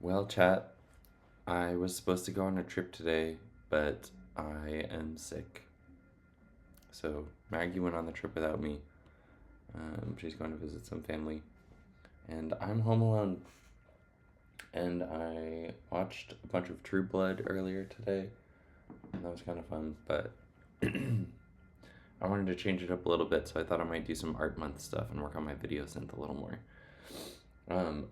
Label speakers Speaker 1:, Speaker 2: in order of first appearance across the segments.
Speaker 1: Well, chat, I was supposed to go on a trip today, but I am sick. So Maggie went on the trip without me. She's going to visit some family, and I'm home alone. And I watched a bunch of True Blood earlier today, and that was kind of fun. But I wanted to change it up a little bit, so I thought I might do some Art Month stuff and work on my video synth a little more.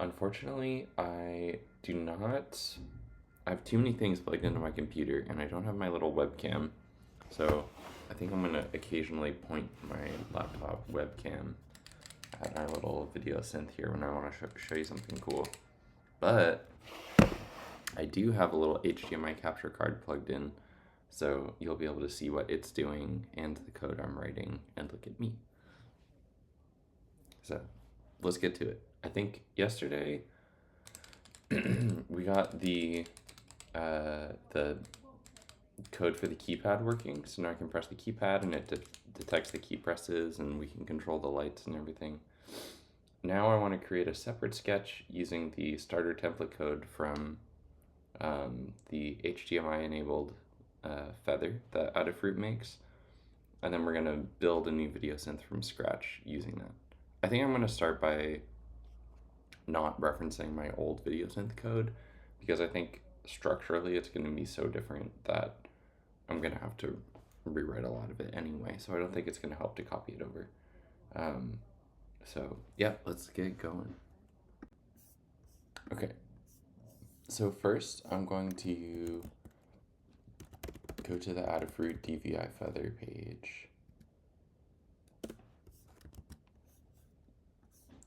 Speaker 1: Unfortunately, I do not. I have too many things plugged into my computer, and I don't have my little webcam. So I think I'm gonna occasionally point my laptop webcam at our little video synth here when I want to show you something cool. But I do have a little HDMI capture card plugged in, so you'll be able to see what it's doing and the code I'm writing, and look at me. So let's get to it. I think yesterday we got the code for the keypad working, so now I can press the keypad and it detects the key presses, and we can control the lights and everything. Now I want to create a separate sketch using the starter template code from the HDMI enabled feather that Adafruit makes, and then we're going to build a new video synth from scratch using that. I think I'm going to start by not referencing my old video synth code, because I think structurally it's going to be so different that I'm going to have to rewrite a lot of it anyway, so I don't think it's going to help to copy it over. So yeah, let's get going. Okay, so first I'm going to go to the Adafruit DVI feather page,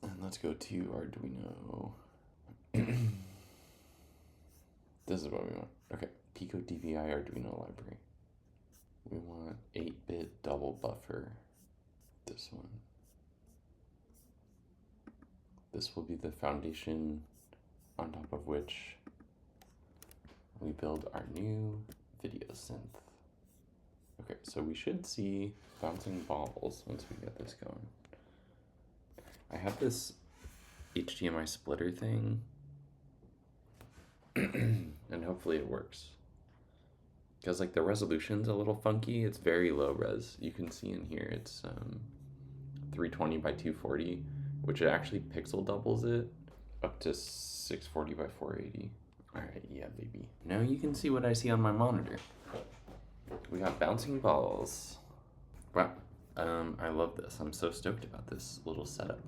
Speaker 1: and let's go to Arduino. This is what we want. Okay, Pico DVI Arduino library. We want 8-bit double buffer. This one. This will be the foundation on top of which we build our new video synth. Okay, so we should see bouncing balls once we get this going. I have this HDMI splitter thing, and hopefully it works. Because like the resolution's a little funky. It's very low res. You can see in here it's 320 by 240, which it actually pixel doubles it up to 640 by 480. Alright, yeah, baby. Now you can see what I see on my monitor. We got bouncing balls. Wow. I love this. I'm so stoked about this little setup.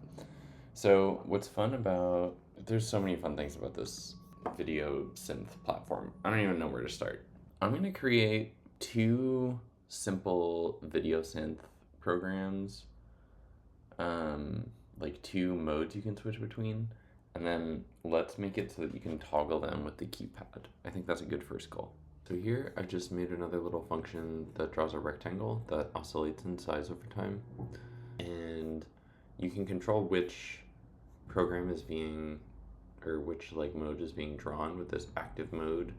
Speaker 1: So what's fun about... There's so many fun things about this video synth platform. I don't even know where to start. I'm going to create 2 simple video synth programs, like 2 modes you can switch between, and then let's make it so that you can toggle them with the keypad. I think that's a good first goal. So here I just made another little function that draws a rectangle that oscillates in size over time, and you can control which program is being, or which like mode is being drawn with this active mode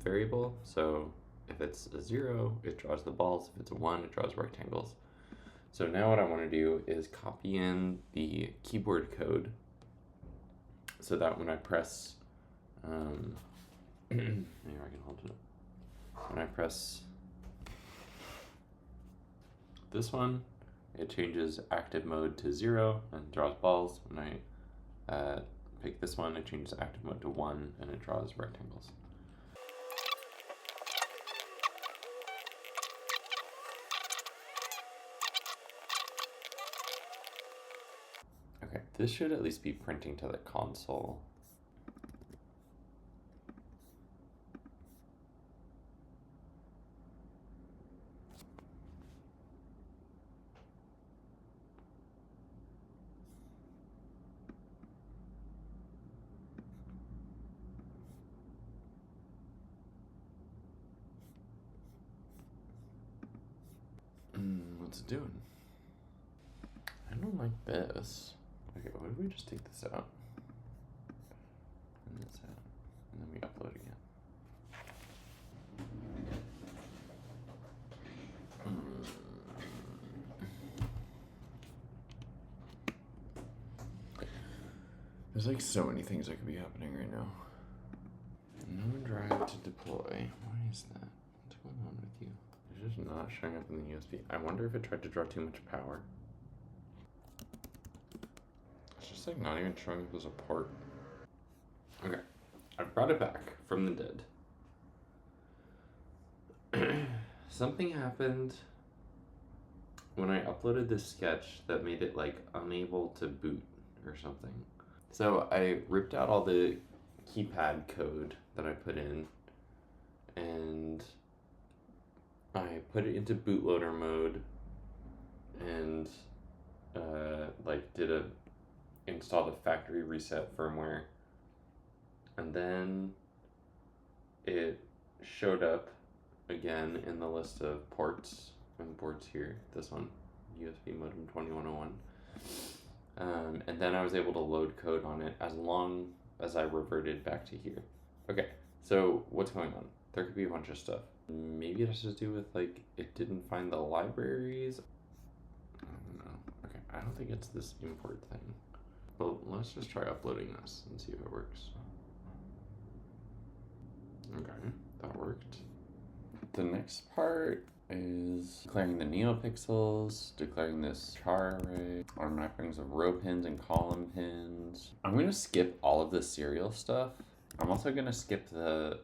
Speaker 1: variable. So if it's a 0, it draws the balls. If it's a 1, it draws rectangles. So now what I want to do is copy in the keyboard code so that when I press, maybe I can hold it up. When I press this one, it changes active mode to 0 and draws balls. When I pick this one, it changes active mode to 1 and it draws rectangles. Okay, this should at least be printing to the console. What's it doing? I don't like this. Okay, what if we just take this out? And this out. And then we upload again. There's There's like so many things that could be happening right now. No drive to deploy. Why is that? What's going on with you? It's just not showing up in the USB. I wonder if it tried to draw too much power. It's just like not even showing up as a port. Okay, I've brought it back from the dead. Something happened when I uploaded this sketch that made it like unable to boot or something. So I ripped out all the keypad code that I put in and I put it into bootloader mode and installed a factory reset firmware, and then it showed up again in the list of ports, and the ports here, this one, USB modem 2101. And then I was able to load code on it as long as I reverted back to here. Okay, so what's going on? There could be a bunch of stuff. Maybe it has to do with like it didn't find the libraries. I don't know. Okay, I don't think it's this import thing. Well, let's just try uploading this and see if it works. Okay, that worked. The next part is declaring the neopixels, declaring this char array, arm mappings of row pins and column pins. I'm going to skip all of the serial stuff. I'm also going to skip the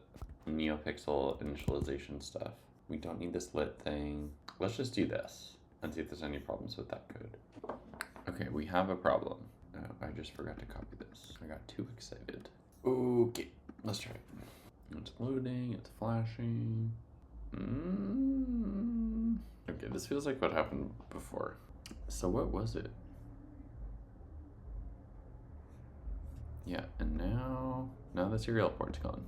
Speaker 1: neopixel initialization stuff. We don't need this lit thing. Let's just do this and see if there's any problems with that code. Okay, we have a problem. I just forgot to copy this. I got too excited. Okay, let's try it. It's loading, it's flashing. Okay, this feels like what happened before. So what was it? Yeah, and now the serial port's gone.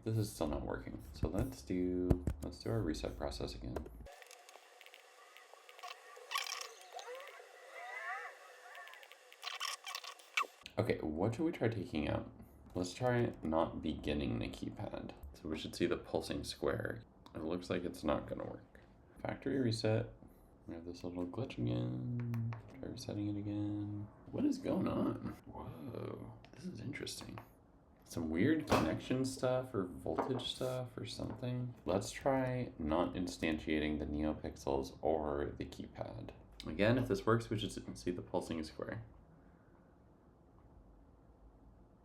Speaker 1: This is still not working. So let's do our reset process again. Okay, what should we try taking out? Let's try not beginning the keypad. So we should see the pulsing square. It looks like it's not gonna work. Factory reset. We have this little glitch again. Try resetting it again. What is going on? Whoa, this is interesting. Some weird connection stuff or voltage stuff or something. Let's try not instantiating the neopixels or the keypad. Again, if this works, we should see the pulsing square.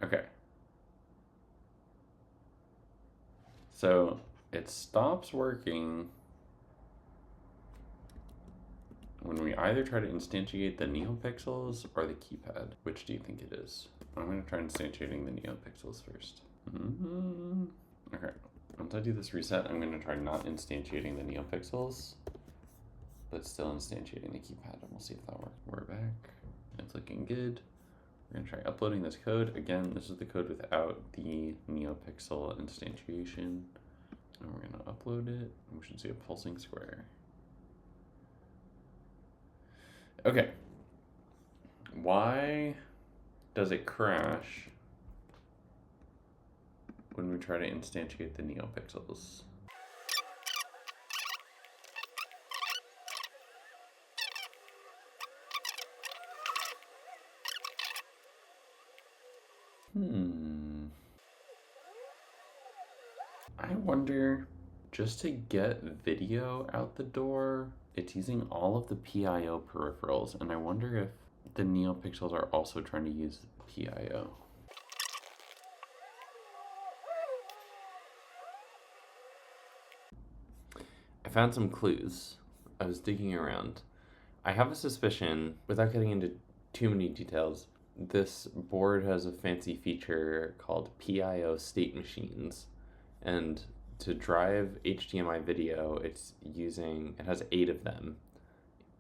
Speaker 1: Okay. So it stops working when we either try to instantiate the neopixels or the keypad. Which do you think it is? I'm going to try instantiating the neopixels first. Okay, once I do this reset, I'm going to try not instantiating the neopixels, but still instantiating the keypad, and we'll see if that works. We're back. It's looking good. We're going to try uploading this code. Again, this is the code without the neopixel instantiation. And we're going to upload it, and we should see a pulsing square. Okay. Why does it crash when we try to instantiate the neopixels? I wonder, just to get video out the door, it's using all of the PIO peripherals, and I wonder if the neopixels are also trying to use PIO. I found some clues. I was digging around. I have a suspicion, without getting into too many details, this board has a fancy feature called PIO state machines, and to drive HDMI video, it has 8 of them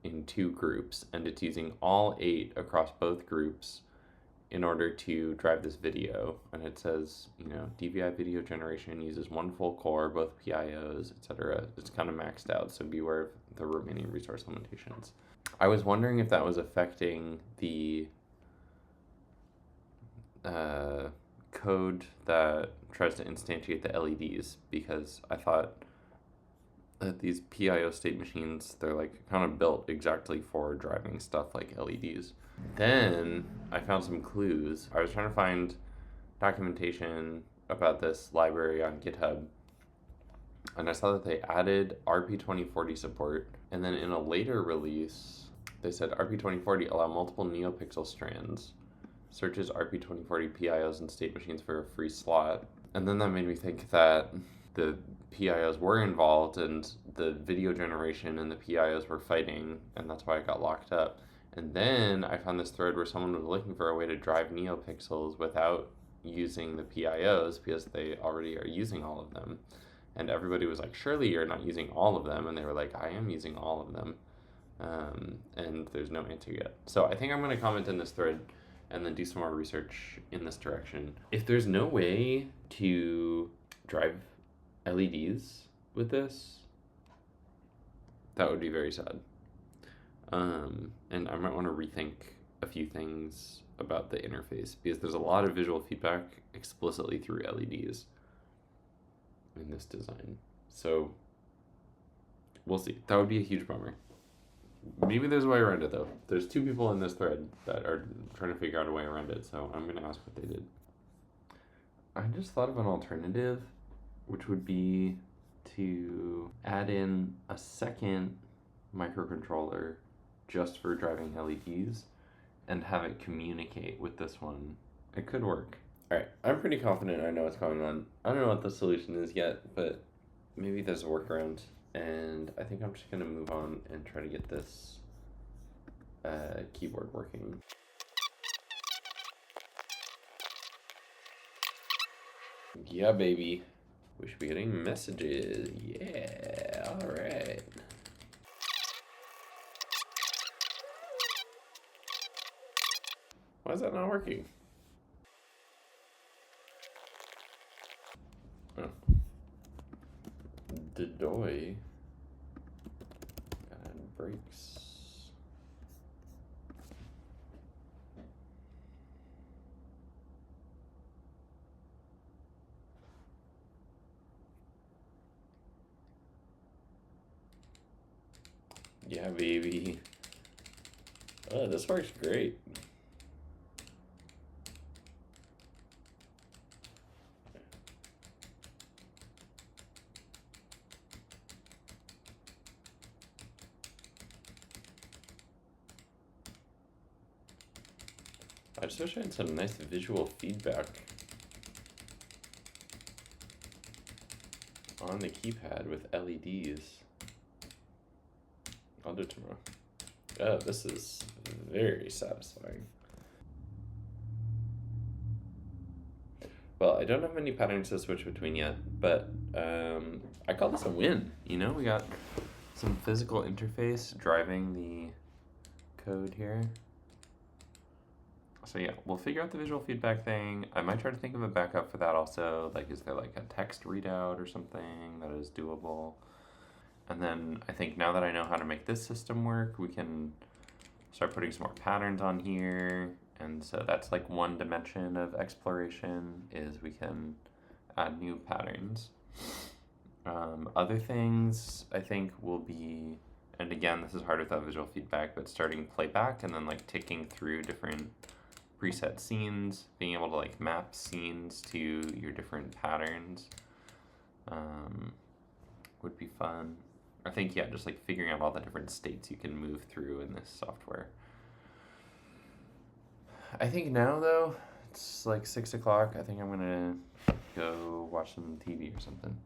Speaker 1: in 2 groups, and it's using all 8 across both groups in order to drive this video, and it says, you know, DVI video generation uses one full core, both PIOs, etc. It's kind of maxed out, so beware of the remaining resource limitations. I was wondering if that was affecting the code that tries to instantiate the LEDs, because I thought that these PIO state machines, they're like kind of built exactly for driving stuff like LEDs. Then I found some clues. I was trying to find documentation about this library on GitHub, and I saw that they added RP2040 support, and then in a later release, they said RP2040 allow multiple NeoPixel strands, searches RP2040 PIOs and state machines for a free slot. And then that made me think that the PIOs were involved and the video generation and the PIOs were fighting, and that's why it got locked up. And then I found this thread where someone was looking for a way to drive NeoPixels without using the PIOs because they already are using all of them. And everybody was like, surely you're not using all of them. And they were like, I am using all of them. And there's no answer yet. So I think I'm going to comment in this thread and then do some more research in this direction. If there's no way to drive LEDs with this, that would be very sad. And I might want to rethink a few things about the interface, because there's a lot of visual feedback explicitly through LEDs in this design. So we'll see. That would be a huge bummer. Maybe there's a way around it though. There's 2 people in this thread that are trying to figure out a way around it, so I'm gonna ask what they did. I just thought of an alternative, which would be to add in a second microcontroller just for driving LEDs and have it communicate with this one. It could work. Alright, I'm pretty confident I know what's going on. I don't know what the solution is yet, but maybe there's a workaround. And I think I'm just gonna move on and try to get this keyboard working. Yeah, baby. We should be getting messages. Yeah, alright. Why is that not working? Oh. Dedoy and brakes. Yeah, baby. Oh, this works great. I just wish I had some nice visual feedback on the keypad with LEDs. I'll do it tomorrow. Oh, this is very satisfying. Well, I don't have many patterns to switch between yet, but I call this a win. You know, we got some physical interface driving the code here. So yeah, we'll figure out the visual feedback thing. I might try to think of a backup for that also. Like, is there like a text readout or something that is doable? And then I think now that I know how to make this system work, we can start putting some more patterns on here. And so that's like one dimension of exploration, is we can add new patterns. Other things I think will be, and again, this is hard without visual feedback, but starting playback and then like ticking through different preset scenes, being able to like map scenes to your different patterns would be fun. I think, yeah, just like figuring out all the different states you can move through in this software. I think now though, it's like 6 o'clock. I think I'm gonna go watch some TV or something.